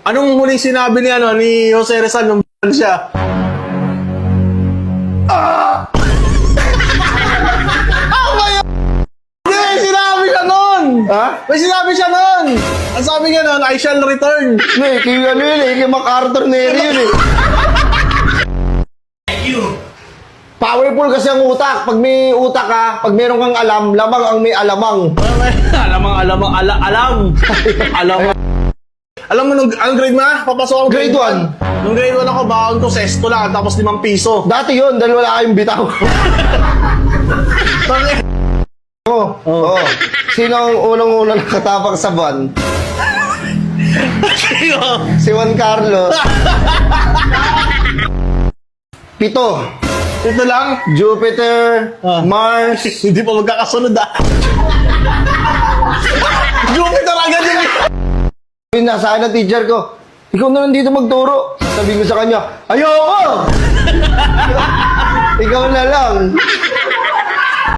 Anong huling sinabi ni, ni Jose Rizal nung siya? May sinabi siya nun! Ha? May sinabi siya nun! Ang sabi niya nun, I shall return. Hindi, kay ano yun eh, kay MacArthur Neri yun eh. Powerful kasi ang utak. Pag may utak ka, pag meron kang alam, lamang ang may alamang. Alam. Alam mo, ang grade mo na? Papasok ako Grade 1. Nung grade 1 ako, baon ko, sesto lang, tapos 5 piso. Dati yun, dahil wala kayong bitaw. Oo. Sino ang unang-unang nakatapak sa buwan? Si Juan Carlos. 7. Ito lang. Jupiter, Mars. Hindi pa magkakasunod Jupiter agad yun. Nasa akin ang teacher ko, ikaw na lang dito magturo. Sabi ko sa kanya, ayoko! Ikaw na lang.